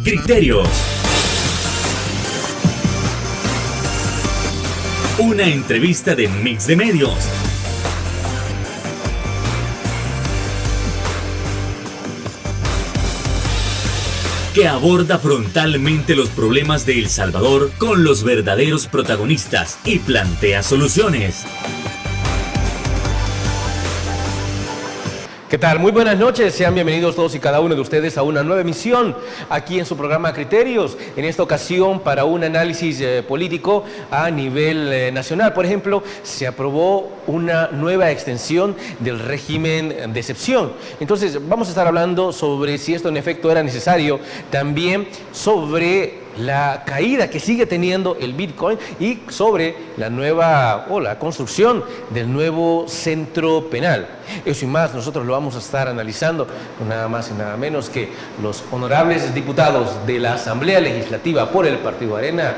Criterios. Una entrevista de Mix de Medios. Que aborda frontalmente los problemas de El Salvador con los verdaderos protagonistas y plantea soluciones. ¿Qué tal? Muy buenas noches, sean bienvenidos todos y cada uno de ustedes a una nueva emisión aquí en su programa Criterios, en esta ocasión para un análisis político a nivel nacional. Por ejemplo, se aprobó una nueva extensión del régimen de excepción. Entonces, vamos a estar hablando sobre si esto en efecto era necesario, también sobre la caída que sigue teniendo el Bitcoin y sobre la nueva o la construcción del nuevo centro penal. Eso y más nosotros lo vamos a estar analizando con nada más y nada menos que los honorables diputados de la Asamblea Legislativa por el Partido Arena,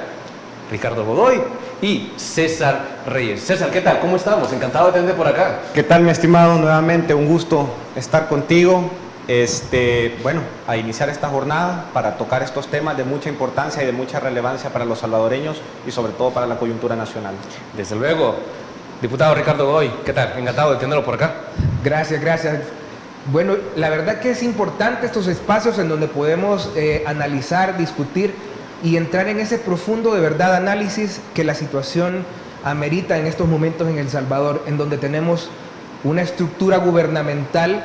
Ricardo Godoy y César Reyes. César, ¿qué tal? ¿Cómo estamos? Encantado de tenerte por acá. ¿Qué tal, mi estimado? Nuevamente un gusto estar contigo. Bueno, a iniciar esta jornada para tocar estos temas de mucha importancia y de mucha relevancia para los salvadoreños y sobre todo para la coyuntura nacional. Desde luego. Diputado Ricardo Godoy, ¿qué tal? Encantado de tenerlo por acá. Gracias. Bueno, la verdad que es importante estos espacios en donde podemos analizar, discutir y entrar en ese profundo de verdad análisis que la situación amerita en estos momentos en El Salvador, en donde tenemos una estructura gubernamental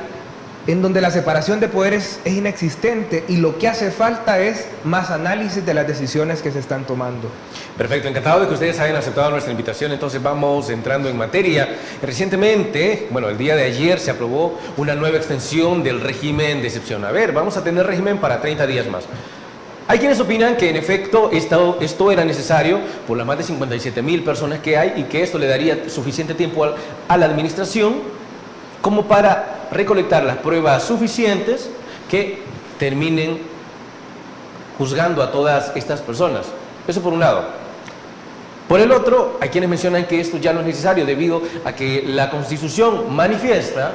en donde la separación de poderes es inexistente y lo que hace falta es más análisis de las decisiones que se están tomando. Perfecto, encantado de que ustedes hayan aceptado nuestra invitación. Entonces vamos entrando en materia. Recientemente, el día de ayer se aprobó una nueva extensión del régimen de excepción. A ver, vamos a tener régimen para 30 días más. Hay quienes opinan que en efecto esto era necesario por las más de 57,000 personas que hay y que esto le daría suficiente tiempo a la administración como para recolectar las pruebas suficientes que terminen juzgando a todas estas personas. Eso por un lado. Por el otro, hay quienes mencionan que esto ya no es necesario debido a que la Constitución manifiesta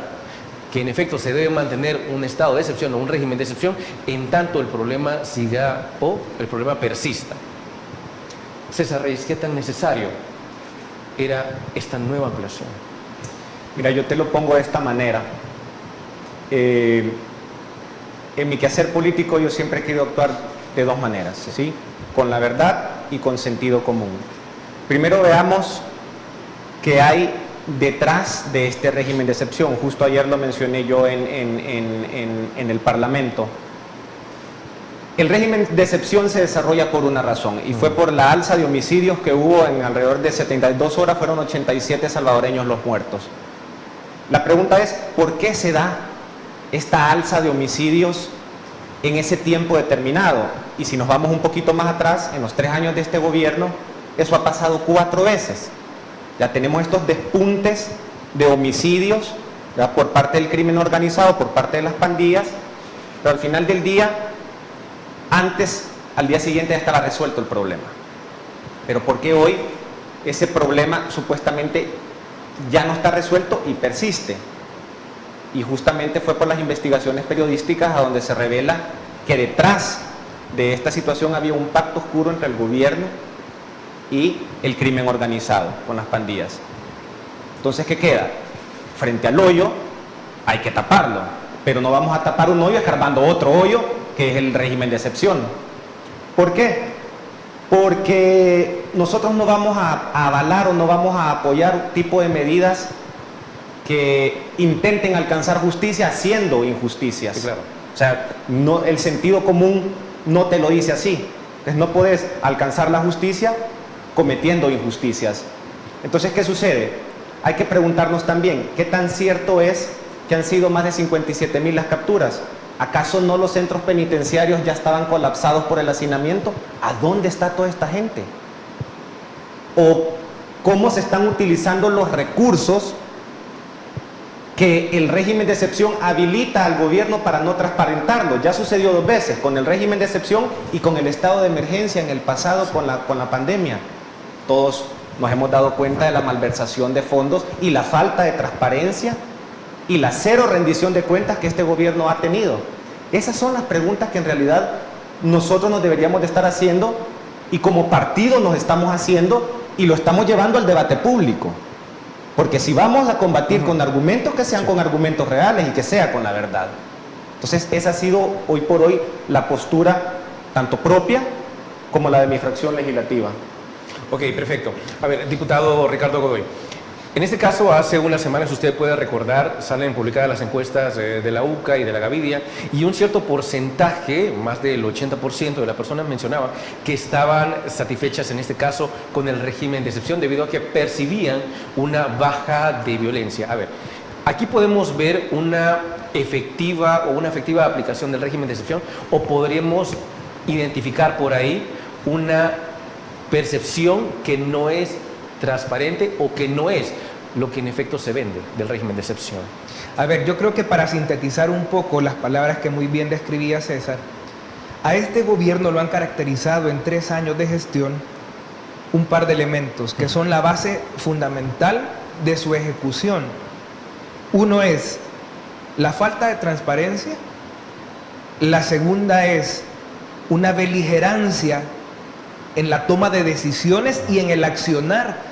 que en efecto se debe mantener un estado de excepción o un régimen de excepción en tanto el problema siga o el problema persista. César Reyes, ¿qué tan necesario era esta nueva ampliación? Mira, yo te lo pongo de esta manera. En mi quehacer político yo siempre he querido actuar de dos maneras, ¿sí? Con la verdad y con sentido común. Primero veamos qué hay detrás de este régimen de excepción. Justo ayer lo mencioné yo en el Parlamento. El régimen de excepción se desarrolla por una razón y fue por la alza de homicidios que hubo en alrededor de 72 horas, fueron 87 salvadoreños los muertos. La pregunta es, ¿por qué se da esta alza de homicidios en ese tiempo determinado? Y si nos vamos un poquito más atrás, en los 3 años de este gobierno, eso ha pasado 4 veces. Ya tenemos estos despuntes de homicidios, ¿verdad?, por parte del crimen organizado, por parte de las pandillas, pero al final del día, al día siguiente ya estaba resuelto el problema. Pero ¿por qué hoy ese problema supuestamente ya no está resuelto y persiste? Y justamente fue por las investigaciones periodísticas a donde se revela que detrás de esta situación había un pacto oscuro entre el gobierno y el crimen organizado con las pandillas. Entonces, ¿qué queda? Frente al hoyo hay que taparlo, pero no vamos a tapar un hoyo escarbando otro hoyo que es el régimen de excepción. ¿Por qué? Porque nosotros no vamos a avalar o no vamos a apoyar un tipo de medidas que intenten alcanzar justicia haciendo injusticias. Sí, claro. O sea, el sentido común no te lo dice así. Entonces no puedes alcanzar la justicia cometiendo injusticias. Entonces, ¿qué sucede? Hay que preguntarnos también, ¿qué tan cierto es que han sido más de 57,000 las capturas? ¿Acaso no los centros penitenciarios ya estaban colapsados por el hacinamiento? ¿A dónde está toda esta gente? ¿O cómo se están utilizando los recursos que el régimen de excepción habilita al gobierno para no transparentarlo? Ya sucedió 2 veces, con el régimen de excepción y con el estado de emergencia en el pasado con la pandemia. Todos nos hemos dado cuenta de la malversación de fondos y la falta de transparencia y la cero rendición de cuentas que este gobierno ha tenido. Esas son las preguntas que en realidad nosotros nos deberíamos de estar haciendo y como partido nos estamos haciendo y lo estamos llevando al debate público. Porque si vamos a combatir con argumentos, que sean con argumentos reales y que sea con la verdad. Entonces, esa ha sido hoy por hoy la postura tanto propia como la de mi fracción legislativa. Ok, perfecto. A ver, diputado Ricardo Godoy. En este caso, hace unas semanas, usted puede recordar, salen publicadas las encuestas de la UCA y de la Gavidia, y un cierto porcentaje, más del 80% de las personas mencionaban que estaban satisfechas en este caso con el régimen de excepción debido a que percibían una baja de violencia. A ver, aquí podemos ver una efectiva aplicación del régimen de excepción, o podríamos identificar por ahí una percepción que no es transparente o que no es lo que en efecto se vende del régimen de excepción. A ver, yo creo que para sintetizar un poco las palabras que muy bien describía César, a este gobierno lo han caracterizado en 3 años de gestión un par de elementos que son la base fundamental de su ejecución. Uno es la falta de transparencia, la segunda es una beligerancia en la toma de decisiones y en el accionar,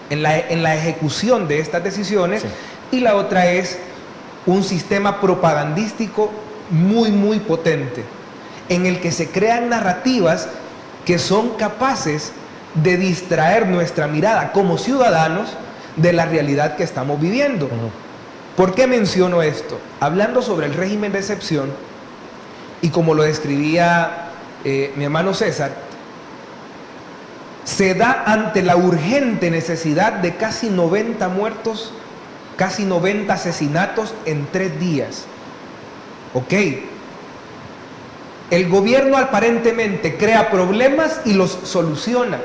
en la ejecución de estas decisiones, sí. Y la otra es un sistema propagandístico muy, muy potente, en el que se crean narrativas que son capaces de distraer nuestra mirada como ciudadanos de la realidad que estamos viviendo. ¿Por qué menciono esto? Hablando sobre el régimen de excepción, y como lo describía mi hermano César, se da ante la urgente necesidad de casi 90 muertos, casi 90 asesinatos en 3 días. Ok. El gobierno aparentemente crea problemas y los soluciona.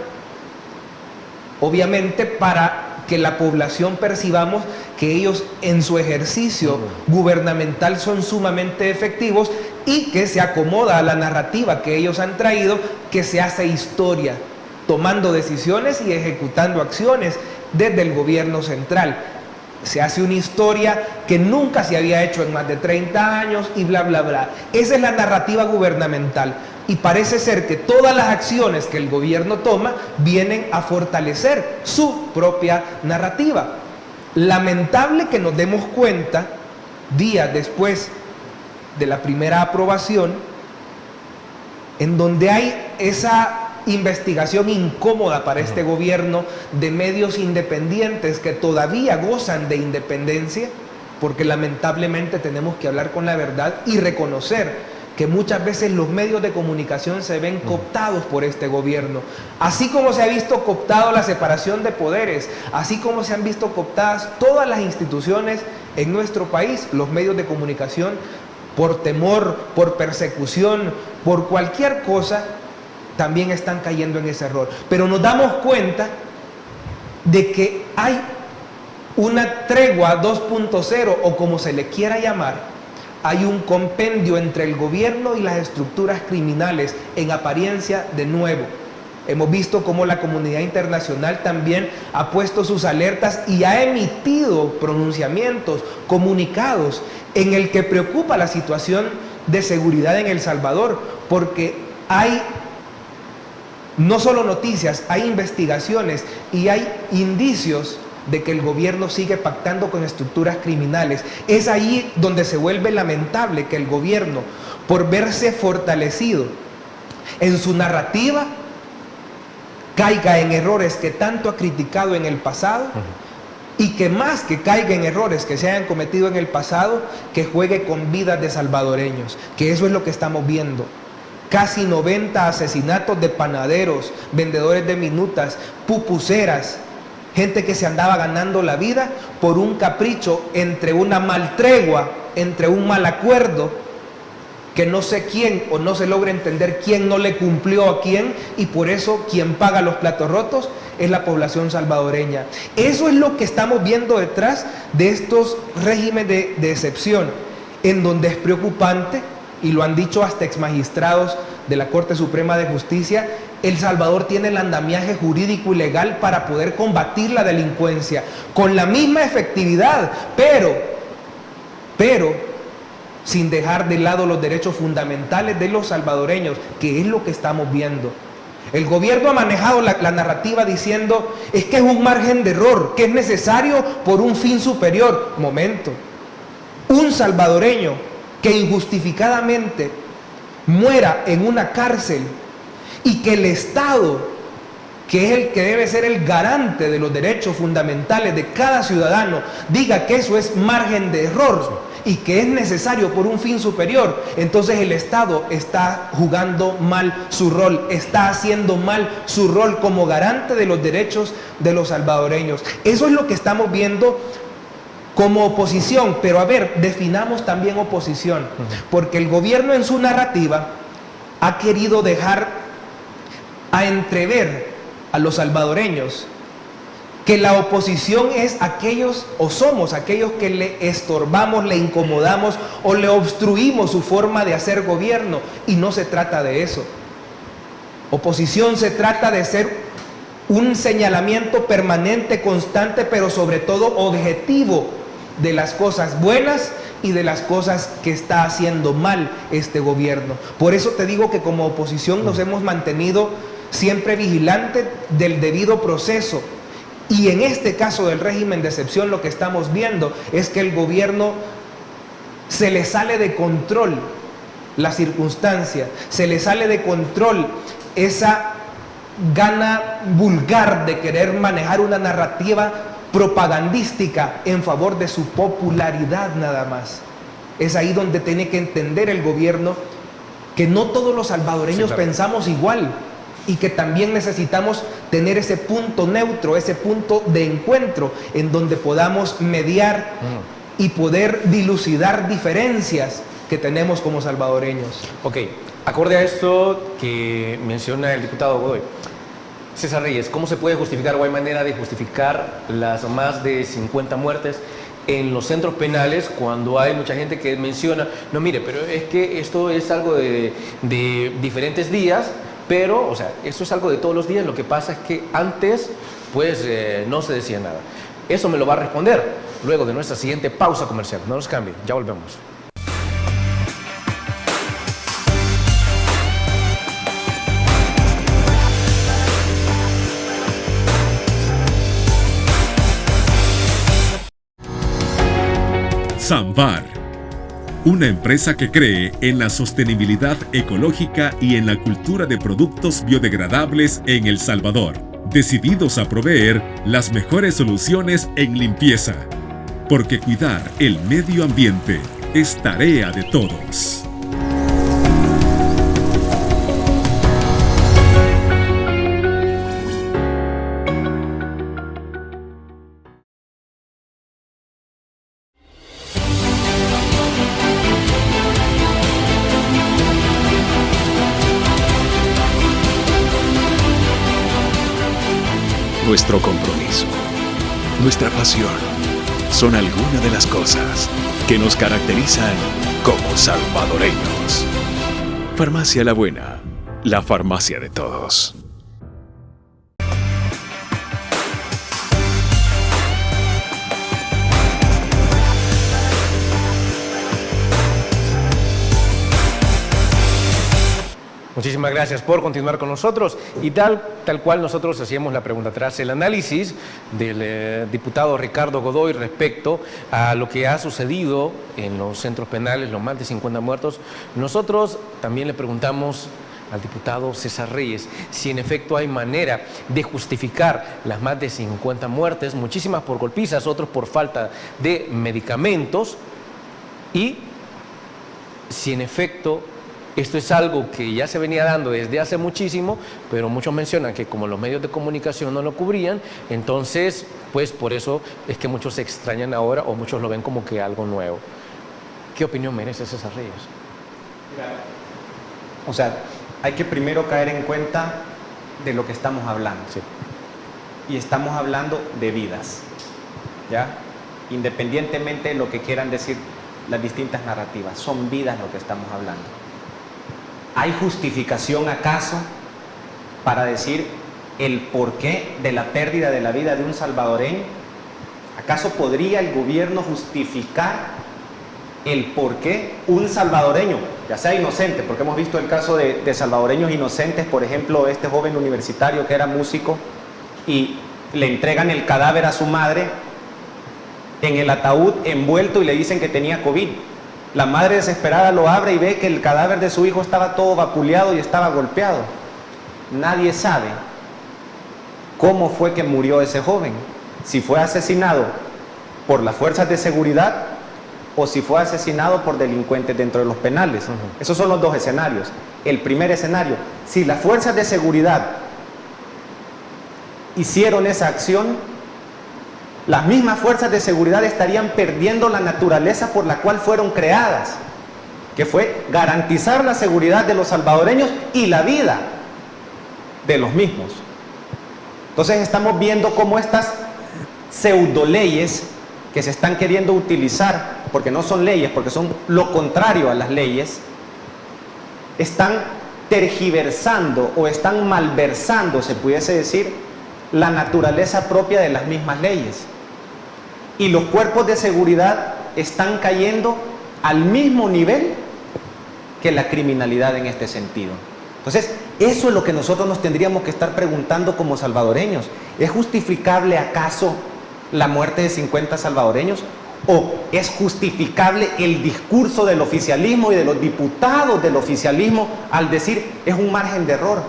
Obviamente para que la población percibamos que ellos en su ejercicio gubernamental son sumamente efectivos y que se acomoda a la narrativa que ellos han traído, que se hace historia, tomando decisiones y ejecutando acciones desde el gobierno central. Se hace una historia que nunca se había hecho en más de 30 años y bla, bla, bla. Esa es la narrativa gubernamental. Y parece ser que todas las acciones que el gobierno toma vienen a fortalecer su propia narrativa. Lamentable que nos demos cuenta, días después de la primera aprobación, en donde hay esa investigación incómoda para este gobierno de medios independientes que todavía gozan de independencia, porque lamentablemente tenemos que hablar con la verdad y reconocer que muchas veces los medios de comunicación se ven cooptados por este gobierno, así como se ha visto cooptado la separación de poderes, así como se han visto cooptadas todas las instituciones en nuestro país, los medios de comunicación, por temor, por persecución, por cualquier cosa, también están cayendo en ese error. Pero nos damos cuenta de que hay una tregua 2.0 o como se le quiera llamar. Hay un compendio entre el gobierno y las estructuras criminales, en apariencia de nuevo. Hemos visto cómo la comunidad internacional también ha puesto sus alertas y ha emitido pronunciamientos, comunicados, en el que preocupa la situación de seguridad en El Salvador, porque hay no solo noticias, hay investigaciones y hay indicios de que el gobierno sigue pactando con estructuras criminales. Es ahí donde se vuelve lamentable que el gobierno, por verse fortalecido en su narrativa, caiga en errores que tanto ha criticado en el pasado, y que más que caiga en errores que se hayan cometido en el pasado, que juegue con vidas de salvadoreños, que eso es lo que estamos viendo. Casi 90 asesinatos de panaderos, vendedores de minutas, pupuseras, gente que se andaba ganando la vida por un capricho, entre una mal tregua, entre un mal acuerdo, que no sé quién o no se logra entender quién no le cumplió a quién, y por eso quien paga los platos rotos es la población salvadoreña. Eso es lo que estamos viendo detrás de estos regímenes de excepción, en donde es preocupante, y lo han dicho hasta exmagistrados de la Corte Suprema de Justicia, El Salvador tiene el andamiaje jurídico y legal para poder combatir la delincuencia con la misma efectividad, pero sin dejar de lado los derechos fundamentales de los salvadoreños, que es lo que estamos viendo. El gobierno ha manejado la narrativa diciendo, es que es un margen de error, que es necesario por un fin superior. Momento. Un salvadoreño que injustificadamente muera en una cárcel y que el Estado, que es el que debe ser el garante de los derechos fundamentales de cada ciudadano, diga que eso es margen de error y que es necesario por un fin superior, entonces el Estado está jugando mal su rol, está haciendo mal su rol como garante de los derechos de los salvadoreños. Eso es lo que estamos viendo como oposición, pero a ver, definamos también oposición, porque el gobierno en su narrativa ha querido dejar a entrever a los salvadoreños que la oposición es aquellos, o somos aquellos que le estorbamos, le incomodamos o le obstruimos su forma de hacer gobierno, y no se trata de eso. Oposición se trata de ser un señalamiento permanente, constante, pero sobre todo objetivo de las cosas buenas y de las cosas que está haciendo mal este gobierno. Por eso te digo que como oposición nos hemos mantenido siempre vigilantes del debido proceso. Y en este caso del régimen de excepción, lo que estamos viendo es que el gobierno se le sale de control la circunstancia, se le sale de control esa gana vulgar de querer manejar una narrativa propagandística en favor de su popularidad nada más. Es ahí donde tiene que entender el gobierno que no todos los salvadoreños pensamos igual, y que también necesitamos tener ese punto neutro, ese punto de encuentro en donde podamos mediar y poder dilucidar diferencias que tenemos como salvadoreños. Ok, acorde a esto que menciona el diputado Godoy, César Reyes, ¿cómo se puede justificar o hay manera de justificar las más de 50 muertes en los centros penales cuando hay mucha gente que menciona, no mire, pero es que esto es algo de diferentes días? Pero, o sea, esto es algo de todos los días, lo que pasa es que antes, pues, no se decía nada. Eso me lo va a responder luego de nuestra siguiente pausa comercial. No nos cambie, ya volvemos. Sambar, una empresa que cree en la sostenibilidad ecológica y en la cultura de productos biodegradables en El Salvador, decididos a proveer las mejores soluciones en limpieza, porque cuidar el medio ambiente es tarea de todos. Nuestro compromiso, nuestra pasión, son algunas de las cosas que nos caracterizan como salvadoreños. Farmacia La Buena, la farmacia de todos. Muchísimas gracias por continuar con nosotros, y tal cual nosotros hacíamos la pregunta tras el análisis del diputado Ricardo Godoy respecto a lo que ha sucedido en los centros penales, los más de 50 muertos. Nosotros también le preguntamos al diputado César Reyes si en efecto hay manera de justificar las más de 50 muertes, muchísimas por golpizas, otros por falta de medicamentos, y si en efecto esto es algo que ya se venía dando desde hace muchísimo, pero muchos mencionan que como los medios de comunicación no lo cubrían, entonces, pues por eso es que muchos se extrañan ahora o muchos lo ven como que algo nuevo. ¿Qué opinión merece César Reyes? O sea, hay que primero caer en cuenta de lo que estamos hablando. Sí. Y estamos hablando de vidas, ¿ya? Independientemente de lo que quieran decir las distintas narrativas, son vidas lo que estamos hablando. ¿Hay justificación acaso para decir el porqué de la pérdida de la vida de un salvadoreño? ¿Acaso podría el gobierno justificar el por qué un salvadoreño, ya sea inocente, porque hemos visto el caso de salvadoreños inocentes, por ejemplo, este joven universitario que era músico y le entregan el cadáver a su madre en el ataúd envuelto y le dicen que tenía COVID. La madre desesperada lo abre y ve que el cadáver de su hijo estaba todo vapuleado y estaba golpeado. Nadie sabe cómo fue que murió ese joven, si fue asesinado por las fuerzas de seguridad o si fue asesinado por delincuentes dentro de los penales. Esos son los dos escenarios. El primer escenario, si las fuerzas de seguridad hicieron esa acción, las mismas fuerzas de seguridad estarían perdiendo la naturaleza por la cual fueron creadas, que fue garantizar la seguridad de los salvadoreños y la vida de los mismos. Entonces estamos viendo cómo estas pseudoleyes que se están queriendo utilizar, porque no son leyes, porque son lo contrario a las leyes, están tergiversando o están malversando, se pudiese decir, la naturaleza propia de las mismas leyes. Y los cuerpos de seguridad están cayendo al mismo nivel que la criminalidad en este sentido. Entonces, eso es lo que nosotros nos tendríamos que estar preguntando como salvadoreños. ¿Es justificable acaso la muerte de 50 salvadoreños? ¿O es justificable el discurso del oficialismo y de los diputados del oficialismo al decir es un margen de error?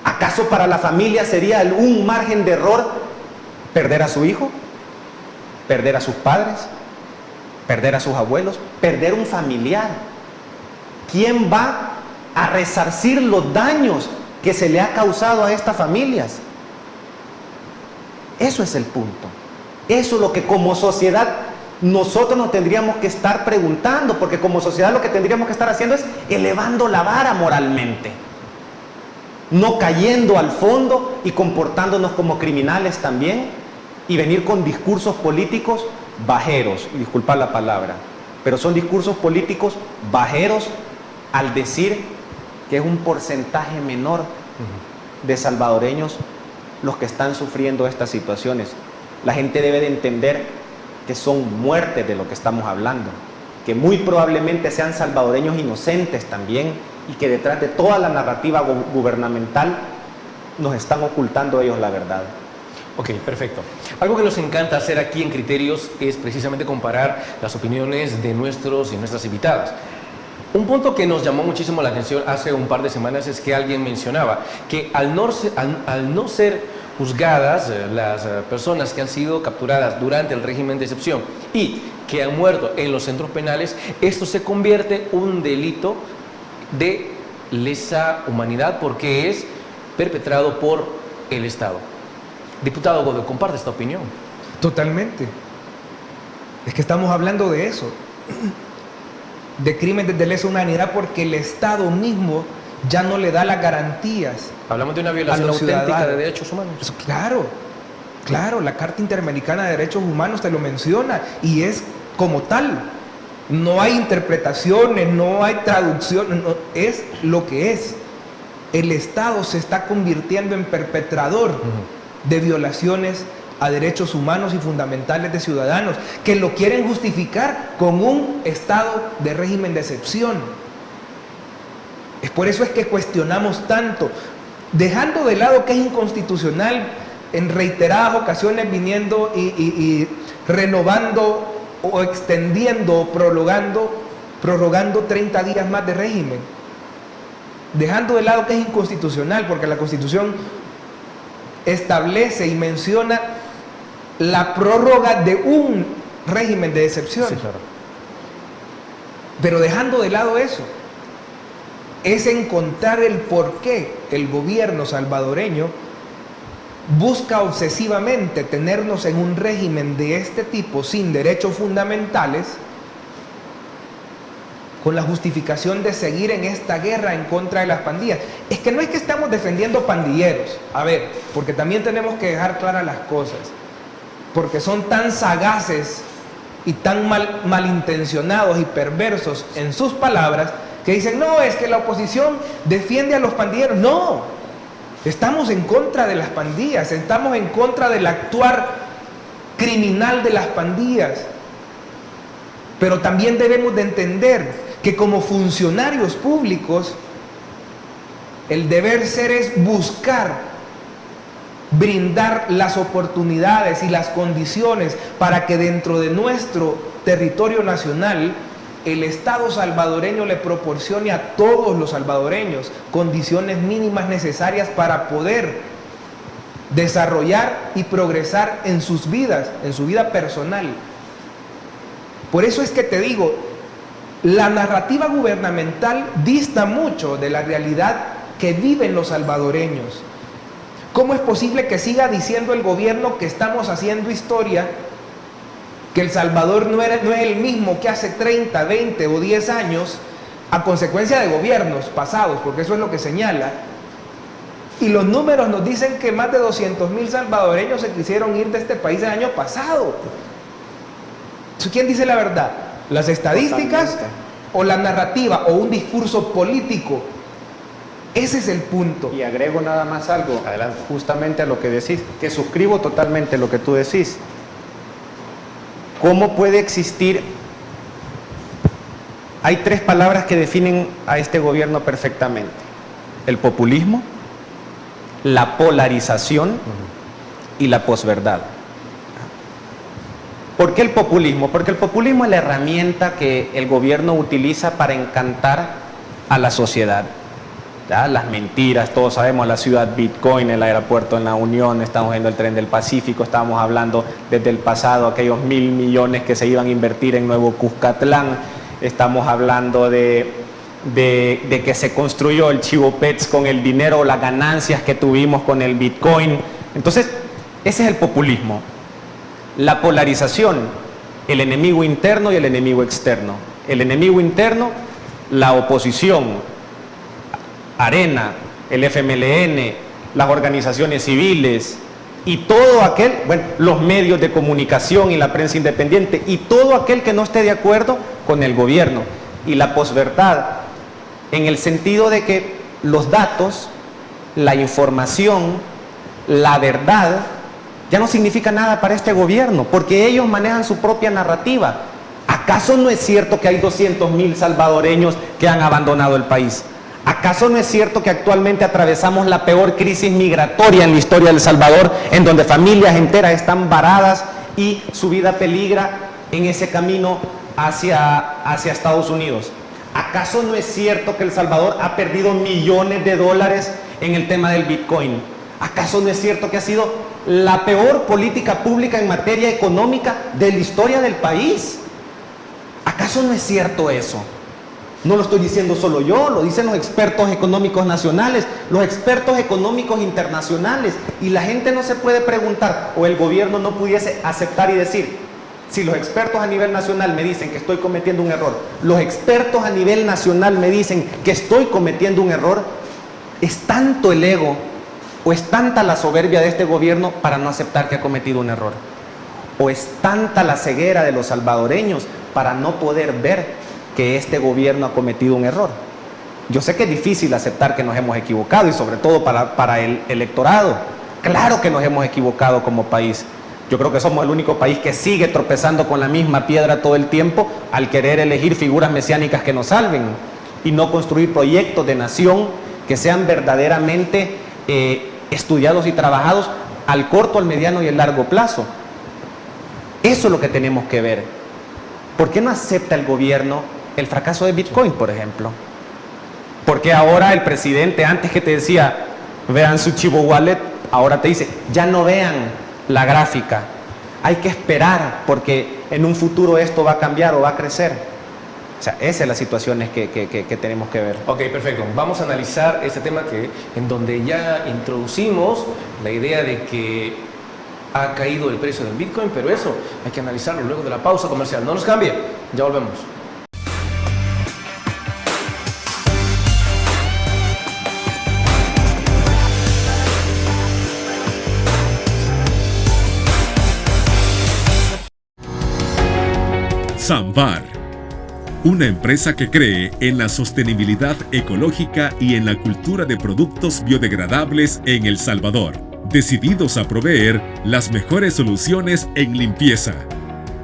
¿Acaso para la familia sería un margen de error perder a su hijo? ¿Perder a sus padres? ¿Perder a sus abuelos? ¿Perder un familiar? ¿Quién va a resarcir los daños que se le ha causado a estas familias? Eso es el punto. Eso es lo que como sociedad nosotros nos tendríamos que estar preguntando, porque como sociedad lo que tendríamos que estar haciendo es elevando la vara moralmente, no cayendo al fondo y comportándonos como criminales también y venir con discursos políticos bajeros, y disculpad la palabra, pero son discursos políticos bajeros al decir que es un porcentaje menor de salvadoreños los que están sufriendo estas situaciones. La gente debe de entender que son muertes de lo que estamos hablando, que muy probablemente sean salvadoreños inocentes también y que detrás de toda la narrativa gubernamental nos están ocultando ellos la verdad. Ok, perfecto. Algo que nos encanta hacer aquí en Criterios es precisamente comparar las opiniones de nuestros y nuestras invitadas. Un punto que nos llamó muchísimo la atención hace un par de semanas es que alguien mencionaba que al no ser juzgadas las personas que han sido capturadas durante el régimen de excepción y que han muerto en los centros penales, esto se convierte en un delito de lesa humanidad porque es perpetrado por el Estado. Diputado Godoy, ¿comparte esta opinión? Totalmente. Es que estamos hablando de eso, de crímenes de lesa humanidad, porque el Estado mismo ya no le da las garantías. Hablamos de una violación auténtica de derechos humanos. Eso, claro, la Carta Interamericana de Derechos Humanos te lo menciona y es como tal. No hay interpretaciones, no hay traducción, no, es lo que es. El Estado se está convirtiendo en perpetrador de violaciones a derechos humanos y fundamentales de ciudadanos, que lo quieren justificar con un estado de régimen de excepción. Es por eso es que cuestionamos tanto, dejando de lado que es inconstitucional, en reiteradas ocasiones viniendo y renovando o extendiendo o prorrogando 30 días más de régimen. Dejando de lado que es inconstitucional, porque la Constitución establece y menciona la prórroga de un régimen de excepción. Sí, claro. Pero dejando de lado eso, es encontrar el por qué el gobierno salvadoreño busca obsesivamente tenernos en un régimen de este tipo sin derechos fundamentales, con la justificación de seguir en esta guerra en contra de las pandillas. Es que no es que estamos defendiendo pandilleros, a ver, porque también tenemos que dejar claras las cosas, porque son tan sagaces y tan malintencionados y perversos en sus palabras, que dicen, no, es que la oposición defiende a los pandilleros. No, estamos en contra de las pandillas, estamos en contra del actuar criminal de las pandillas. Pero también debemos de entender que como funcionarios públicos, el deber ser es buscar brindar las oportunidades y las condiciones para que dentro de nuestro territorio nacional el Estado salvadoreño le proporcione a todos los salvadoreños condiciones mínimas necesarias para poder desarrollar y progresar en sus vidas, en su vida personal. Por eso es que te digo, la narrativa gubernamental dista mucho de la realidad que viven los salvadoreños. ¿Cómo es posible que siga diciendo el gobierno que estamos haciendo historia, que El Salvador no es el mismo que hace 30, 20 o 10 años a consecuencia de gobiernos pasados? Porque eso es lo que señala. Y los números nos dicen que más de 200,000 salvadoreños se quisieron ir de este país el año pasado. ¿Quién dice la verdad? ¿Las estadísticas? Totalmente. ¿O la narrativa? ¿O un discurso político? Ese es el punto. Y agrego nada más algo. Adelante. Justamente a lo que decís, que suscribo totalmente lo que tú decís. ¿Cómo puede existir? Hay 3 palabras que definen a este gobierno perfectamente: el populismo, la polarización y la posverdad. ¿Por qué el populismo? Porque el populismo es la herramienta que el gobierno utiliza para encantar a la sociedad. ¿Ya? Las mentiras, todos sabemos, la ciudad Bitcoin, el aeropuerto en la Unión, estamos viendo el tren del Pacífico, estábamos hablando desde el pasado aquellos 1,000 millones que se iban a invertir en Nuevo Cuscatlán, estamos hablando de que se construyó el Chivo Pets con el dinero, las ganancias que tuvimos con el Bitcoin. Entonces, ese es el populismo. La polarización, el enemigo interno y el enemigo externo. El enemigo interno, la oposición, Arena, el FMLN, las organizaciones civiles y todo aquel, bueno, los medios de comunicación y la prensa independiente y todo aquel que no esté de acuerdo con el gobierno. Y la posverdad, en el sentido de que los datos, la información, la verdad, ya no significa nada para este gobierno, porque ellos manejan su propia narrativa. ¿Acaso no es cierto que hay 200,000 salvadoreños que han abandonado el país? ¿Acaso no es cierto que actualmente atravesamos la peor crisis migratoria en la historia de El Salvador, en donde familias enteras están varadas y su vida peligra en ese camino hacia Estados Unidos? ¿Acaso no es cierto que El Salvador ha perdido millones de dólares en el tema del Bitcoin? ¿Acaso no es cierto que ha sido la peor política pública en materia económica de la historia del país? ¿Acaso no es cierto eso? No lo estoy diciendo solo yo, lo dicen los expertos económicos nacionales, los expertos económicos internacionales. Y la gente no se puede preguntar, o el gobierno no pudiese aceptar y decir, si los expertos a nivel nacional me dicen que estoy cometiendo un error, los expertos a nivel nacional me dicen que estoy cometiendo un error, es tanto el ego o es tanta la soberbia de este gobierno para no aceptar que ha cometido un error, o es tanta la ceguera de los salvadoreños para no poder ver que este gobierno ha cometido un error. Yo sé que es difícil aceptar que nos hemos equivocado y sobre todo para el electorado. Claro que nos hemos equivocado como país. Yo creo que somos el único país que sigue tropezando con la misma piedra todo el tiempo al querer elegir figuras mesiánicas que nos salven y no construir proyectos de nación que sean verdaderamente estudiados y trabajados al corto, al mediano y al largo plazo. Eso es lo que tenemos que ver. ¿Por qué no acepta el gobierno el fracaso de Bitcoin, por ejemplo? Porque ahora el presidente, antes que te decía, vean su Chivo Wallet, ahora te dice, ya no vean la gráfica. Hay que esperar porque en un futuro esto va a cambiar o va a crecer. O sea, esas son las situaciones que tenemos que ver. Ok, perfecto. Vamos a analizar este tema en donde ya introducimos la idea de que ha caído el precio del Bitcoin, pero eso hay que analizarlo luego de la pausa comercial. No nos cambie, ya volvemos. Samvar, una empresa que cree en la sostenibilidad ecológica y en la cultura de productos biodegradables en El Salvador, decididos a proveer las mejores soluciones en limpieza,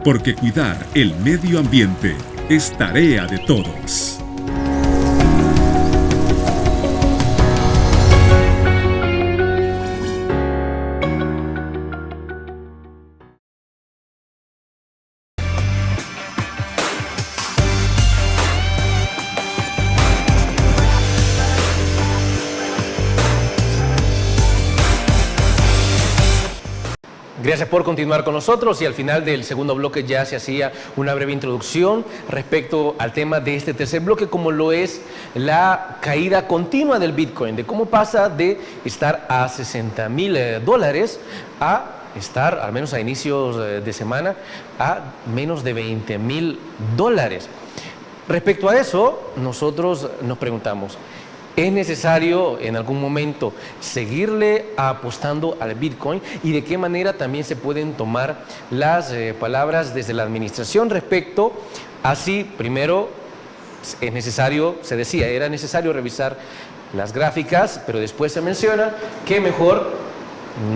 porque cuidar el medio ambiente es tarea de todos. Gracias por continuar con nosotros, y al final del segundo bloque ya se hacía una breve introducción respecto al tema de este tercer bloque, como lo es la caída continua del Bitcoin, de cómo pasa de estar a $60,000 a estar, al menos a inicios de semana, a menos de $20,000. Respecto a eso, nosotros nos preguntamos, ¿es necesario en algún momento seguirle apostando al Bitcoin? ¿Y de qué manera también se pueden tomar las palabras desde la administración respecto a si primero es necesario, se decía, era necesario revisar las gráficas, pero después se menciona que mejor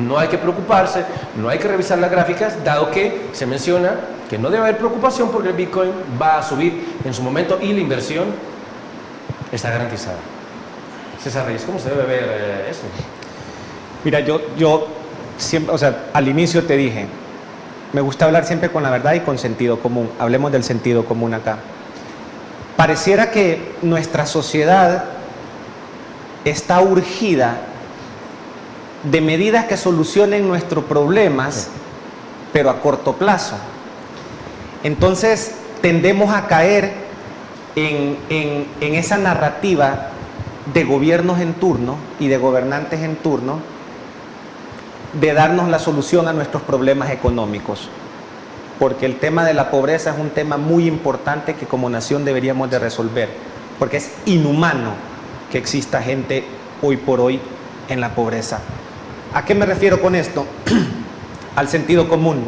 no hay que preocuparse, no hay que revisar las gráficas, dado que se menciona que no debe haber preocupación porque el Bitcoin va a subir en su momento y la inversión está garantizada? César Reyes, ¿cómo se debe ver eso? Mira, yo siempre, o sea, al inicio te dije, me gusta hablar siempre con la verdad y con sentido común. Hablemos del sentido común acá. Pareciera que nuestra sociedad está urgida de medidas que solucionen nuestros problemas, pero a corto plazo. Entonces tendemos a caer en esa narrativa de gobiernos en turno y de gobernantes en turno de darnos la solución a nuestros problemas económicos, porque el tema de la pobreza es un tema muy importante que como nación deberíamos de resolver, porque es inhumano que exista gente hoy por hoy en la pobreza. ¿A qué me refiero con esto? Al sentido común.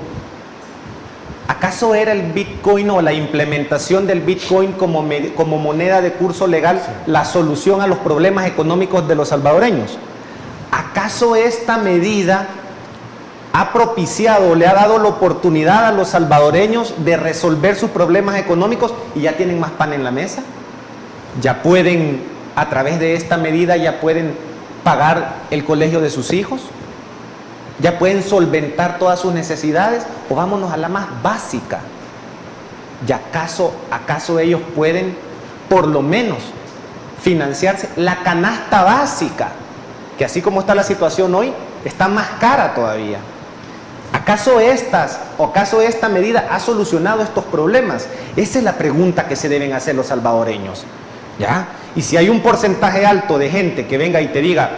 ¿Acaso era el Bitcoin o la implementación del Bitcoin como moneda de curso legal la solución a los problemas económicos de los salvadoreños? ¿Acaso esta medida ha propiciado o le ha dado la oportunidad a los salvadoreños de resolver sus problemas económicos y ya tienen más pan en la mesa? ¿Ya pueden, a través de esta medida, ya pueden pagar el colegio de sus hijos? ¿Ya pueden solventar todas sus necesidades? O vámonos a la más básica. ¿Ya acaso ellos pueden, por lo menos, financiarse la canasta básica? Que así como está la situación hoy, está más cara todavía. ¿Acaso esta medida ha solucionado estos problemas? Esa es la pregunta que se deben hacer los salvadoreños. ¿Ya? Y si hay un porcentaje alto de gente que venga y te diga,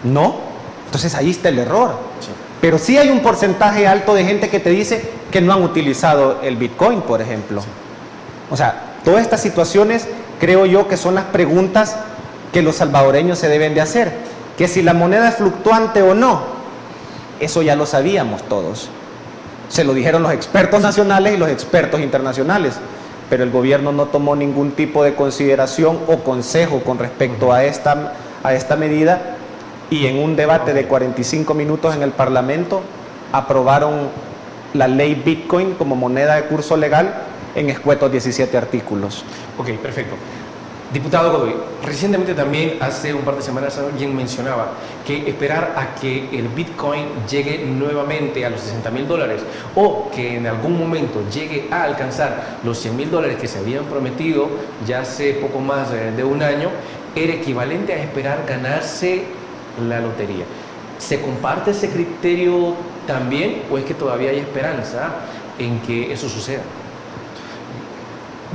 no, entonces ahí está el error. Sí. Pero sí hay un porcentaje alto de gente que te dice que no han utilizado el Bitcoin, por ejemplo. Sí. O sea, todas estas situaciones creo yo que son las preguntas que los salvadoreños se deben de hacer. Que si la moneda es fluctuante o no, eso ya lo sabíamos todos. Se lo dijeron los expertos nacionales y los expertos internacionales. Pero el gobierno no tomó ningún tipo de consideración o consejo con respecto a esta medida, y en un debate de 45 minutos en el Parlamento aprobaron la ley Bitcoin como moneda de curso legal en escuetos 17 artículos. Ok, perfecto. Diputado Godoy, recientemente también, hace un par de semanas, alguien mencionaba que esperar a que el Bitcoin llegue nuevamente a los $60,000 o que en algún momento llegue a alcanzar los $100,000 que se habían prometido ya hace poco más de un año, era equivalente a esperar ganarse la lotería. ¿Se comparte ese criterio también o es que todavía hay esperanza en que eso suceda?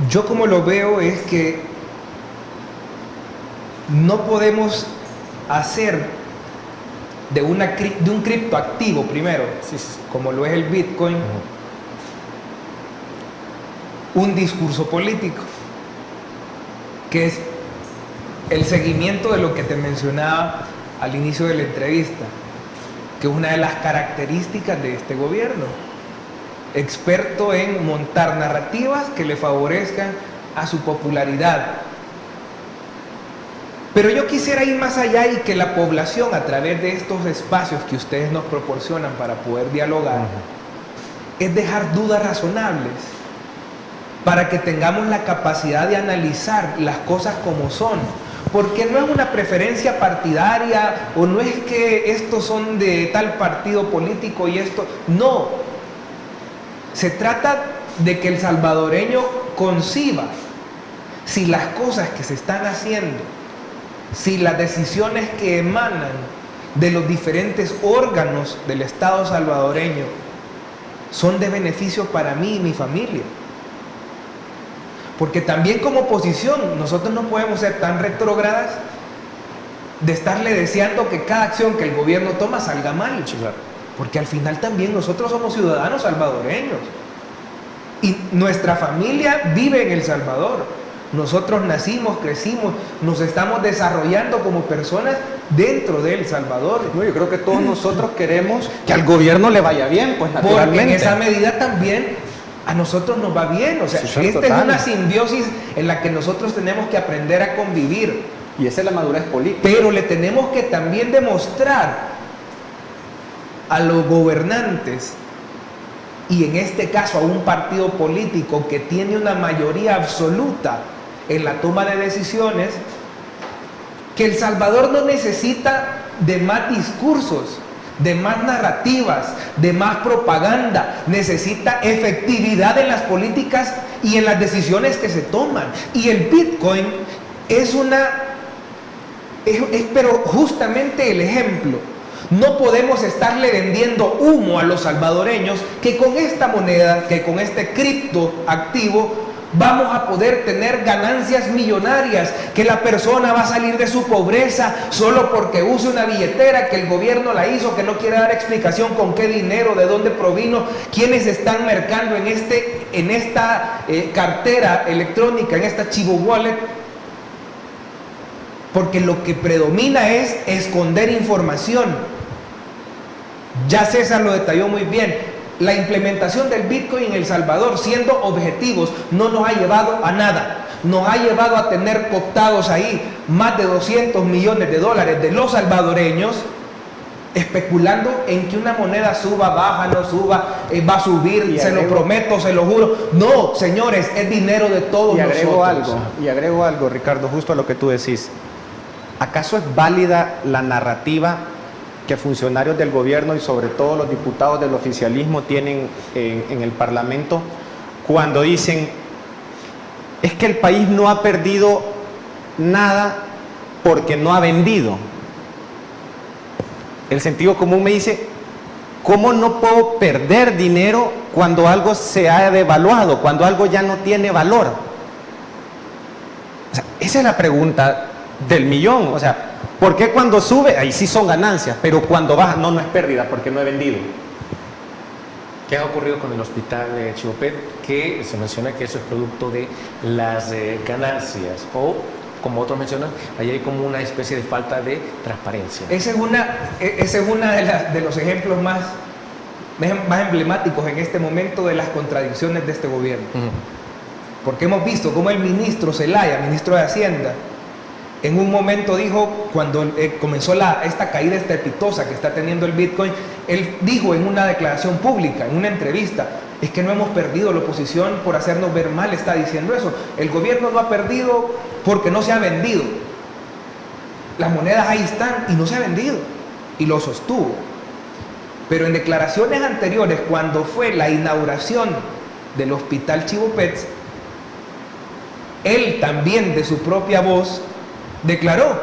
Yo como lo veo es que no podemos hacer de un criptoactivo primero, como lo es el Bitcoin, un discurso político, que es el seguimiento de lo que te mencionaba al inicio de la entrevista, que es una de las características de este gobierno, experto en montar narrativas que le favorezcan a su popularidad. Pero yo quisiera ir más allá y que la población, a través de estos espacios que ustedes nos proporcionan para poder dialogar, es dejar dudas razonables para que tengamos la capacidad de analizar las cosas como son. Porque no es una preferencia partidaria o no es que estos son de tal partido político y esto. No. Se trata de que el salvadoreño conciba si las cosas que se están haciendo, si las decisiones que emanan de los diferentes órganos del Estado salvadoreño son de beneficio para mí y mi familia. Porque también como oposición nosotros no podemos ser tan retrógradas de estarle deseando que cada acción que el gobierno toma salga mal. Sí, claro. Porque al final también nosotros somos ciudadanos salvadoreños y nuestra familia vive en El Salvador. Nosotros nacimos, crecimos, nos estamos desarrollando como personas dentro de El Salvador. No, yo creo que todos nosotros queremos que al gobierno le vaya bien, pues naturalmente. Porque en esa medida también a nosotros nos va bien. O sea, Sí, esta total. es una simbiosis en la que nosotros tenemos que aprender a convivir. Y esa es la madurez política. Pero le tenemos que también demostrar a los gobernantes, y en este caso a un partido político que tiene una mayoría absoluta en la toma de decisiones, que El Salvador no necesita de más discursos, de más narrativas, de más propaganda. Necesita efectividad en las políticas y en las decisiones que se toman. Y el Bitcoin es pero justamente el ejemplo. No podemos estarle vendiendo humo a los salvadoreños que con esta moneda, que con este criptoactivo vamos a poder tener ganancias millonarias, que la persona va a salir de su pobreza solo porque use una billetera que el gobierno la hizo, que no quiere dar explicación con qué dinero, de dónde provino, quiénes están mercando en esta cartera electrónica, en esta Chivo Wallet. Porque lo que predomina es esconder información. Ya César lo detalló muy bien. La implementación del Bitcoin en El Salvador, siendo objetivos, no nos ha llevado a nada. Nos ha llevado a tener cooptados ahí más de 200 millones de dólares de los salvadoreños, especulando en que una moneda suba, baja, no suba, va a subir, se lo prometo, se lo juro. No, señores, es dinero de todos nosotros. Y agrego algo, Ricardo, justo a lo que tú decís. ¿Acaso es válida la narrativa que funcionarios del gobierno y sobre todo los diputados del oficialismo tienen en el Parlamento cuando dicen es que el país no ha perdido nada porque no ha vendido? El sentido común me dice, ¿cómo no puedo perder dinero cuando algo se ha devaluado, cuando algo ya no tiene valor? O sea, esa es la pregunta del millón. O sea, ¿por qué cuando sube, ahí sí son ganancias, pero cuando baja, no es pérdida porque no he vendido? ¿Qué ha ocurrido con el hospital de Chivopet? Que se menciona que eso es producto de las ganancias, o como otros mencionan, ahí hay como una especie de falta de transparencia. Ese es una de los ejemplos más emblemáticos en este momento de las contradicciones de este gobierno. Porque hemos visto cómo el ministro Zelaya, ministro de Hacienda, en un momento dijo, cuando comenzó esta caída estrepitosa que está teniendo el Bitcoin, él dijo en una declaración pública, en una entrevista, es que no hemos perdido, la oposición por hacernos ver mal está diciendo eso. El gobierno no ha perdido porque no se ha vendido. Las monedas ahí están y no se ha vendido. Y lo sostuvo. Pero en declaraciones anteriores, cuando fue la inauguración del hospital Chivopets, él también de su propia voz declaró,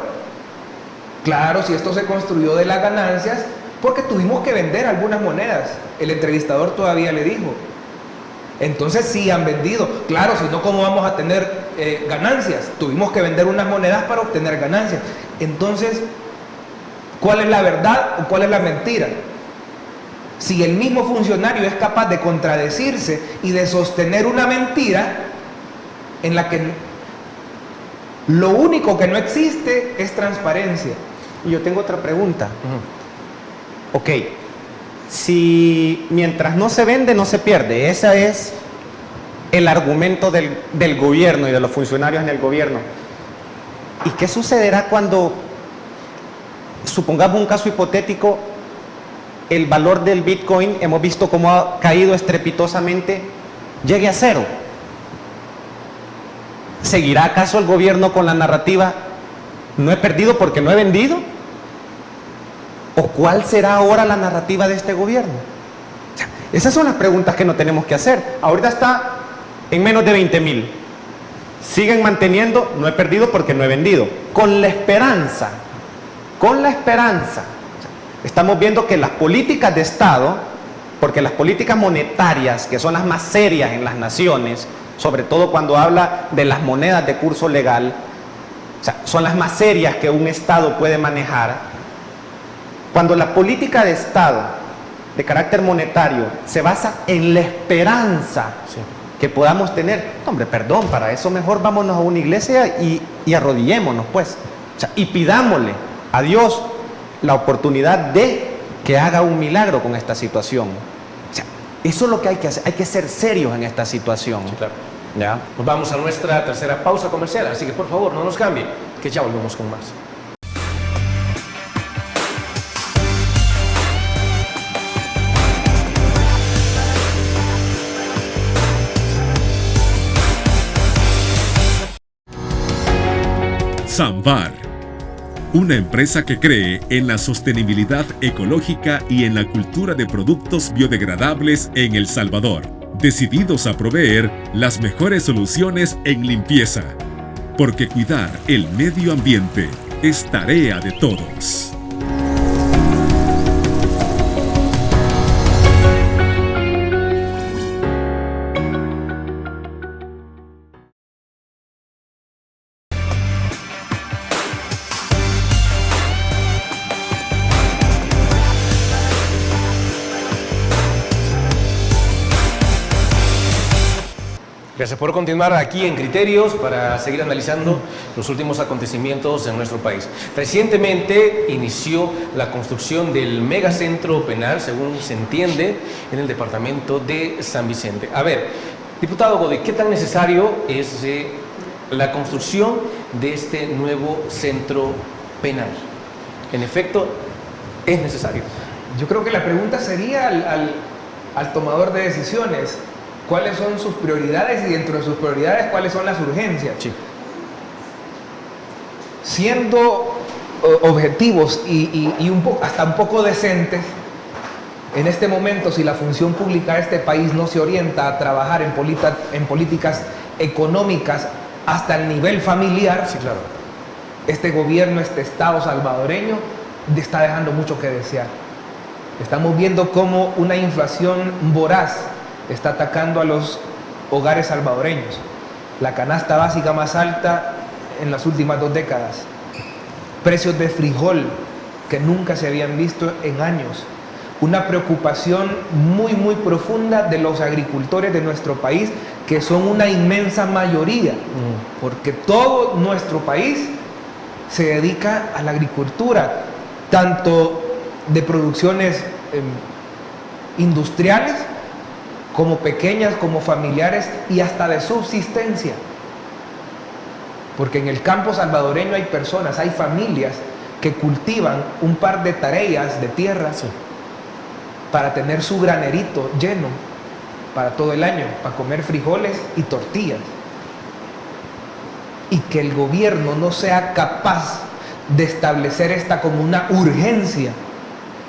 claro, si esto se construyó de las ganancias, porque tuvimos que vender algunas monedas. El entrevistador todavía le dijo, entonces sí han vendido, claro, si no, ¿cómo vamos a tener ganancias? Tuvimos que vender unas monedas para obtener ganancias. Entonces, ¿cuál es la verdad o cuál es la mentira? Si el mismo funcionario es capaz de contradecirse y de sostener una mentira en la que lo único que no existe es transparencia. Y yo tengo otra pregunta. Ok, si mientras no se vende, no se pierde. Ese es el argumento del gobierno y de los funcionarios en el gobierno. ¿Y qué sucederá cuando, supongamos un caso hipotético, el valor del Bitcoin, hemos visto cómo ha caído estrepitosamente, llegue a cero. ¿Seguirá acaso el gobierno con la narrativa, no he perdido porque no he vendido? ¿O cuál será ahora la narrativa de este gobierno? O sea, esas son las preguntas que nos tenemos que hacer. Ahorita está en menos de 20,000. Siguen manteniendo, no he perdido porque no he vendido. Con la esperanza. Estamos viendo que las políticas de Estado, porque las políticas monetarias, que son las más serias en las naciones, sobre todo cuando habla de las monedas de curso legal, o sea, son las más serias que un Estado puede manejar. Cuando la política de Estado de carácter monetario se basa en la esperanza que podamos tener, hombre, perdón, para eso mejor vámonos a una iglesia y arrodillémonos, pues, o sea, y pidámosle a Dios la oportunidad de que haga un milagro con esta situación. O sea, eso es lo que hay que hacer, hay que ser serios en esta situación. Sí, claro. ¿Ya? Nos vamos a nuestra tercera pausa comercial, así que por favor no nos cambien, que ya volvemos con más. Samvar, una empresa que cree en la sostenibilidad ecológica y en la cultura de productos biodegradables en El Salvador, decididos a proveer las mejores soluciones en limpieza, porque cuidar el medio ambiente es tarea de todos. Gracias por continuar aquí en Criterios para seguir analizando los últimos acontecimientos en nuestro país. Recientemente inició la construcción del megacentro penal, según se entiende, en el departamento de San Vicente. A ver, diputado Godoy, ¿qué tan necesario es la construcción de este nuevo centro penal? En efecto, ¿es necesario? Yo creo que la pregunta sería al tomador de decisiones, ¿cuáles son sus prioridades? Y dentro de sus prioridades, ¿cuáles son las urgencias? Sí. Siendo objetivos y hasta un poco decentes, en este momento, si la función pública de este país no se orienta a trabajar en políticas económicas hasta el nivel familiar, Sí, claro. este gobierno, este Estado salvadoreño, está dejando mucho que desear. Estamos viendo cómo una inflación voraz está atacando a los hogares salvadoreños. La canasta básica más alta en las últimas 2 décadas. Precios de frijol que nunca se habían visto en años. Una preocupación muy, muy profunda de los agricultores de nuestro país, que son una inmensa mayoría, porque todo nuestro país se dedica a la agricultura, tanto de producciones industriales, como pequeñas, como familiares y hasta de subsistencia. Porque en el campo salvadoreño hay personas, hay familias que cultivan un par de tareas de tierra para tener su granerito lleno para todo el año, para comer frijoles y tortillas. Y que el gobierno no sea capaz de establecer esta como una urgencia,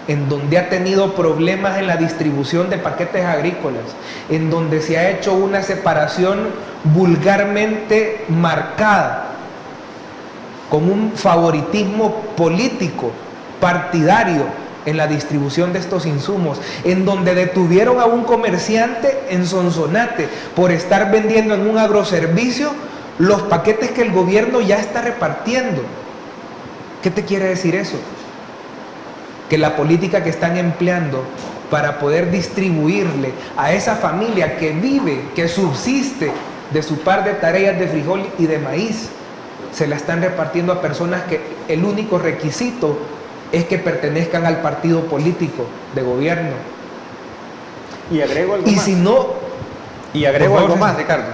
en donde ha tenido problemas en la distribución de paquetes agrícolas, en donde se ha hecho una separación vulgarmente marcada, con un favoritismo político, partidario, en la distribución de estos insumos, en donde detuvieron a un comerciante en Sonsonate por estar vendiendo en un agroservicio los paquetes que el gobierno ya está repartiendo. ¿Qué te quiere decir eso? Que la política que están empleando para poder distribuirle a esa familia que vive, que subsiste de su par de tareas de frijol y de maíz, se la están repartiendo a personas que el único requisito es que pertenezcan al partido político de gobierno. Y agrego algo Y más. si no... Y agrego Por favor, algo más, Ricardo.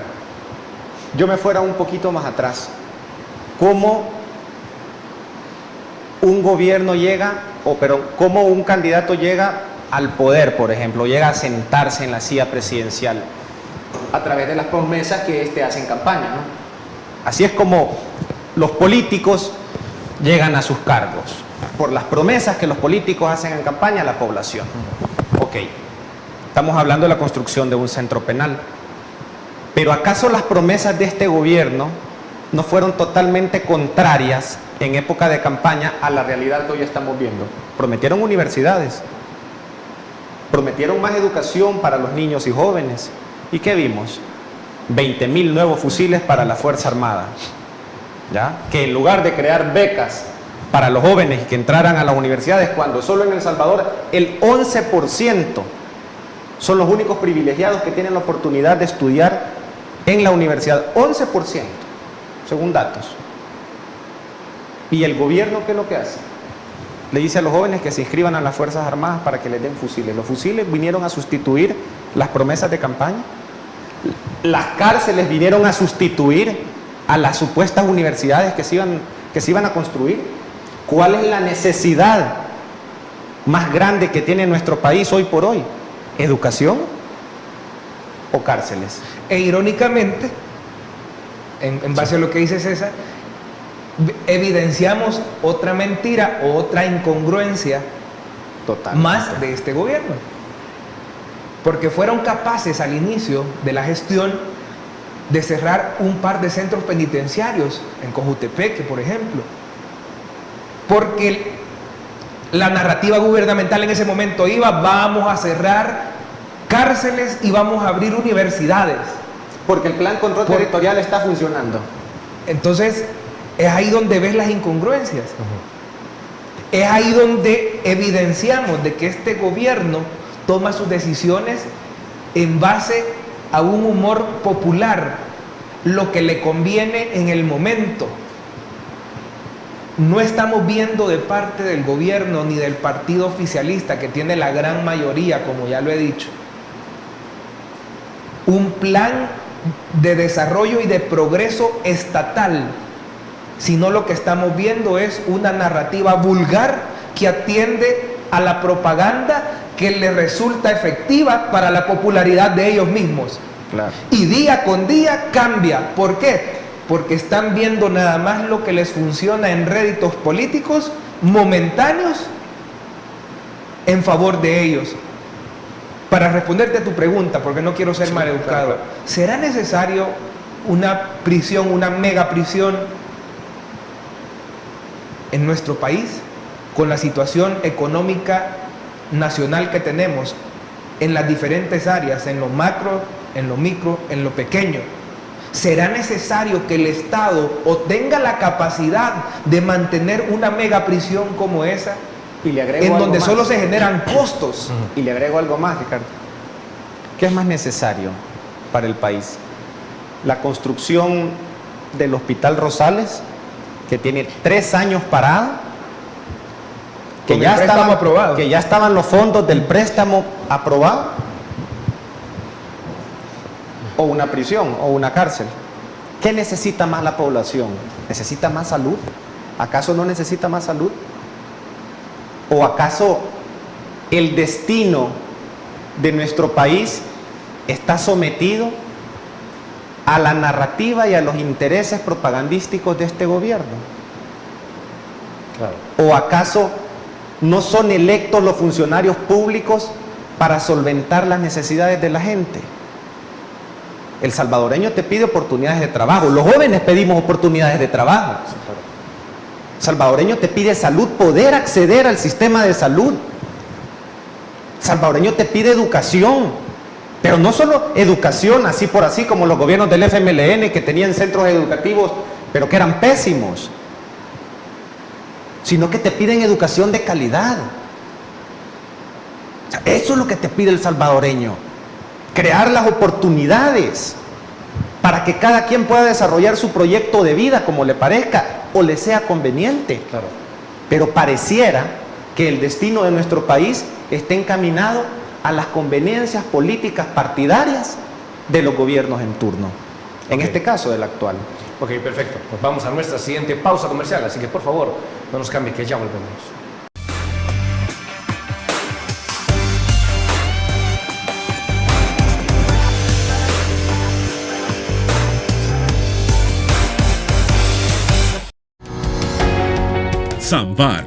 Yo me fuera un poquito más atrás. ¿Cómo un gobierno llega, cómo un candidato llega al poder, por ejemplo, llega a sentarse en la silla presidencial a través de las promesas que hace en campaña, ¿no? Así es como los políticos llegan a sus cargos, por las promesas que los políticos hacen en campaña a la población. Ok, estamos hablando de la construcción de un centro penal, pero ¿acaso las promesas de este gobierno no fueron totalmente contrarias en época de campaña a la realidad que hoy estamos viendo? Prometieron universidades, prometieron más educación para los niños y jóvenes. ¿Y qué vimos? 20.000 nuevos fusiles para la Fuerza Armada, ¿ya? Que en lugar de crear becas para los jóvenes y que entraran a las universidades, cuando solo en El Salvador el 11% son los únicos privilegiados que tienen la oportunidad de estudiar en la universidad, 11%, según datos. ¿Y el gobierno qué es lo que hace? Le dice a los jóvenes que se inscriban a las Fuerzas Armadas para que les den fusiles. Los fusiles vinieron a sustituir las promesas de campaña. Las cárceles vinieron a sustituir a las supuestas universidades que se iban a construir. ¿Cuál es la necesidad más grande que tiene nuestro país hoy por hoy? ¿Educación o cárceles? E irónicamente, en base a lo que dice César, evidenciamos otra mentira o otra incongruencia más de este gobierno. Porque fueron capaces al inicio de la gestión de cerrar un par de centros penitenciarios en Cojutepeque, por ejemplo. Porque la narrativa gubernamental en ese momento iba: vamos a cerrar cárceles y vamos a abrir universidades. Porque el plan control territorial está funcionando. Entonces, es ahí donde ves las incongruencias. Es ahí donde evidenciamos de que este gobierno toma sus decisiones en base a un humor popular, lo que le conviene en el momento. No estamos viendo de parte del gobierno ni del partido oficialista, que tiene la gran mayoría, como ya lo he dicho, un plan de desarrollo y de progreso estatal, sino lo que estamos viendo es una narrativa vulgar que atiende a la propaganda que le resulta efectiva para la popularidad de ellos mismos. Claro. Y día con día cambia. ¿Por qué? Porque están viendo nada más lo que les funciona en réditos políticos momentáneos en favor de ellos. Para responderte a tu pregunta, porque no quiero ser maleducado, claro. ¿Será necesario una prisión, una mega prisión en nuestro país, con la situación económica nacional que tenemos en las diferentes áreas, en lo macro, en lo micro, en lo pequeño? ¿Será necesario que el Estado tenga la capacidad de mantener una mega prisión como esa, y le agrego en donde más. solo se generan costos? Y le agrego algo más, Ricardo. ¿Qué es más necesario para el país? La construcción del Hospital Rosales, que tiene 3 años parado, que ya estaban los fondos del préstamo aprobados, o una prisión o una cárcel. ¿Qué necesita más la población? ¿Necesita más salud? ¿Acaso no necesita más salud? ¿O acaso el destino de nuestro país está sometido a la narrativa y a los intereses propagandísticos de este gobierno? Claro. ¿O acaso no son electos los funcionarios públicos para solventar las necesidades de la gente? El salvadoreño te pide oportunidades de trabajo, los jóvenes pedimos oportunidades de trabajo. El salvadoreño te pide salud, poder acceder al sistema de salud. El salvadoreño te pide educación, pero no solo educación así por así como los gobiernos del FMLN, que tenían centros educativos pero que eran pésimos, sino que te piden educación de calidad. O sea, eso es lo que te pide el salvadoreño. Crear las oportunidades para que cada quien pueda desarrollar su proyecto de vida como le parezca o le sea conveniente. Claro. Pero pareciera que el destino de nuestro país está encaminado a las conveniencias políticas partidarias de los gobiernos en turno. En este caso, del actual. Ok, perfecto. Pues vamos a nuestra siguiente pausa comercial, así que por favor, no nos cambie, que ya volvemos. Samvar,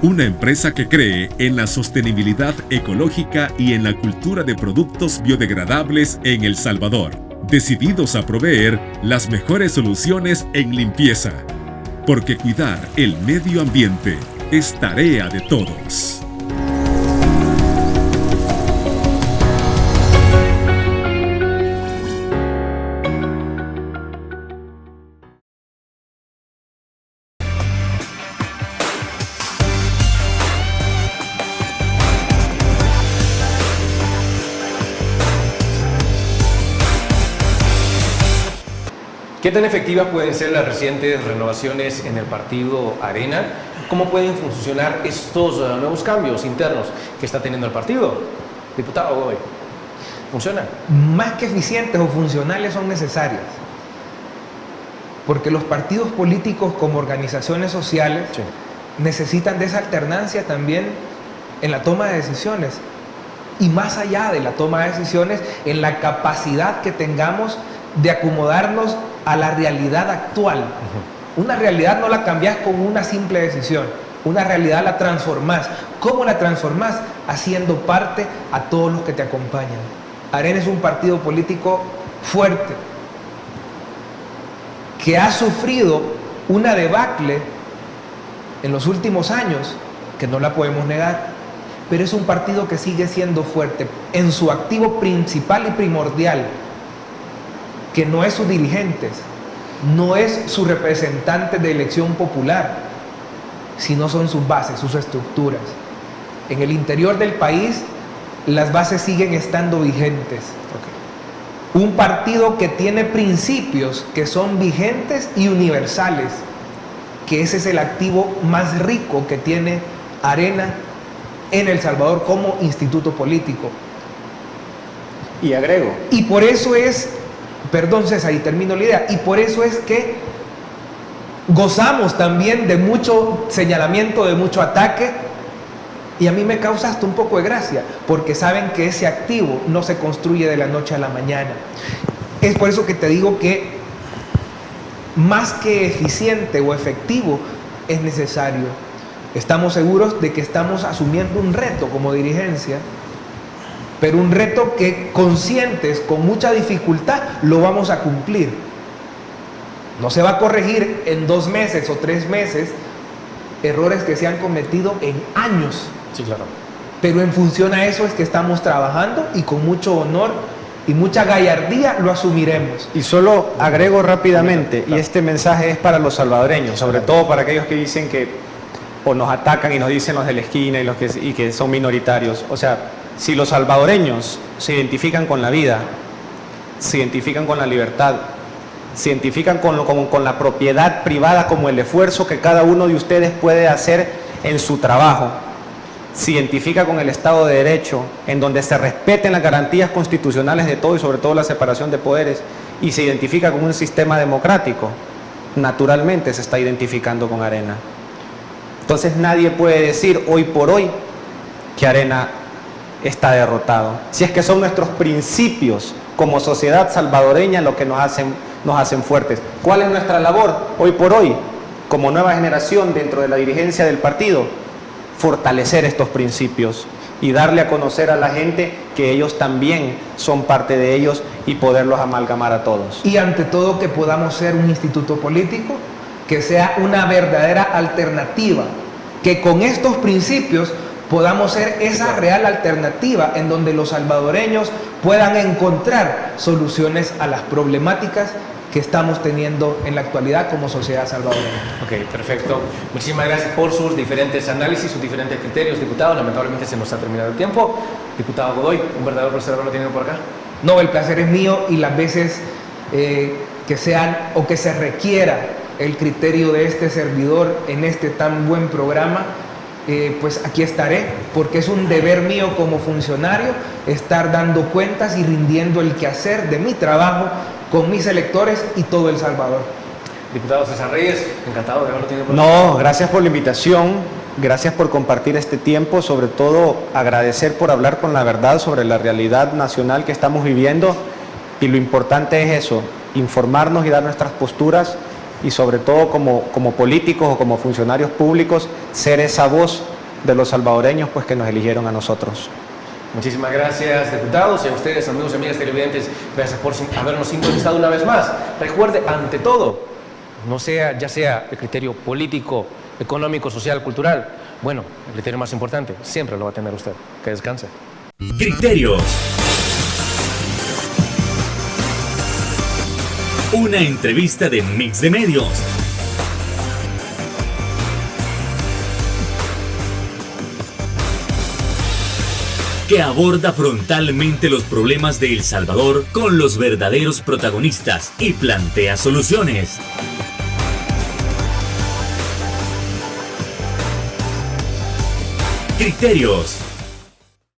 una empresa que cree en la sostenibilidad ecológica y en la cultura de productos biodegradables en El Salvador, decididos a proveer las mejores soluciones en limpieza, porque cuidar el medio ambiente es tarea de todos. ¿Qué tan efectivas pueden ser las recientes renovaciones en el partido Arena? ¿Cómo pueden funcionar estos nuevos cambios internos que está teniendo el partido? Diputado Godoy, ¿funciona? Más que eficientes o funcionales, son necesarias. Porque los partidos políticos como organizaciones sociales Sí. necesitan de esa alternancia también en la toma de decisiones. Y más allá de la toma de decisiones, en la capacidad que tengamos de acomodarnos a la realidad actual. Una realidad no la cambias con una simple decisión, una realidad la transformás. ¿Cómo la transformás? Haciendo parte a todos los que te acompañan. Arena es un partido político fuerte, que ha sufrido una debacle en los últimos años, que no la podemos negar, pero es un partido que sigue siendo fuerte en su activo principal y primordial, que no es sus dirigentes, no es su representante de elección popular, sino son sus bases, sus estructuras. En el interior del país, las bases siguen estando vigentes. Un partido que tiene principios que son vigentes y universales, que ese es el activo más rico que tiene Arena en El Salvador como instituto político. Y agrego, Y por eso es, perdón César, y termino la idea, y por eso es que gozamos también de mucho señalamiento, de mucho ataque, y a mí me causa hasta un poco de gracia, porque saben que ese activo no se construye de la noche a la mañana. Es por eso que te digo que más que eficiente o efectivo, es necesario. Estamos seguros de que estamos asumiendo un reto como dirigencia, pero un reto que, conscientes, con mucha dificultad, lo vamos a cumplir. No se va a corregir en 2 meses o 3 meses errores que se han cometido en años. Sí, claro. Pero en función a eso es que estamos trabajando, y con mucho honor y mucha gallardía lo asumiremos. y solo agrego rápidamente, y este mensaje es para los salvadoreños, sobre todo para aquellos que dicen que, o nos atacan y nos dicen los de la esquina y que son minoritarios. O sea, si los salvadoreños se identifican con la vida, se identifican con la libertad, se identifican con la propiedad privada como el esfuerzo que cada uno de ustedes puede hacer en su trabajo, se identifica con el Estado de Derecho, en donde se respeten las garantías constitucionales de todo y sobre todo la separación de poderes, y se identifica con un sistema democrático, naturalmente se está identificando con Arena. Entonces nadie puede decir hoy por hoy que Arena está derrotado, si es que son nuestros principios como sociedad salvadoreña lo que nos hacen fuertes. ¿Cuál es nuestra labor hoy por hoy como nueva generación dentro de la dirigencia del partido? Fortalecer estos principios y darle a conocer a la gente que ellos también son parte de ellos y poderlos amalgamar a todos. Y ante todo, que podamos ser un instituto político que sea una verdadera alternativa, que con estos principios podamos ser esa real alternativa en donde los salvadoreños puedan encontrar soluciones a las problemáticas que estamos teniendo en la actualidad como sociedad salvadoreña. Ok, perfecto. Muchísimas gracias por sus diferentes análisis, sus diferentes criterios, diputado. Lamentablemente se nos ha terminado el tiempo. Diputado Godoy, un verdadero placer haberlo tenido por acá. No, el placer es mío, y las veces que sean o que se requiera el criterio de este servidor en este tan buen programa, pues aquí estaré, porque es un deber mío como funcionario estar dando cuentas y rindiendo el quehacer de mi trabajo con mis electores y todo El Salvador. Diputado César Reyes, encantado de haberlo tenido por acá. No, gracias por la invitación, gracias por compartir este tiempo, sobre todo agradecer por hablar con la verdad sobre la realidad nacional que estamos viviendo, y lo importante es eso, informarnos y dar nuestras posturas y sobre todo como políticos o como funcionarios públicos, ser esa voz de los salvadoreños pues, que nos eligieron a nosotros. Muchísimas gracias, diputados, y a ustedes, amigos y amigas televidentes, gracias por habernos sintonizado una vez más. Recuerde, ante todo, ya sea el criterio político, económico, social, cultural, bueno, el criterio más importante siempre lo va a tener usted. Que descanse. Criterios. Una entrevista de Mix de Medios. Que aborda frontalmente los problemas de El Salvador con los verdaderos protagonistas y plantea soluciones. Criterios.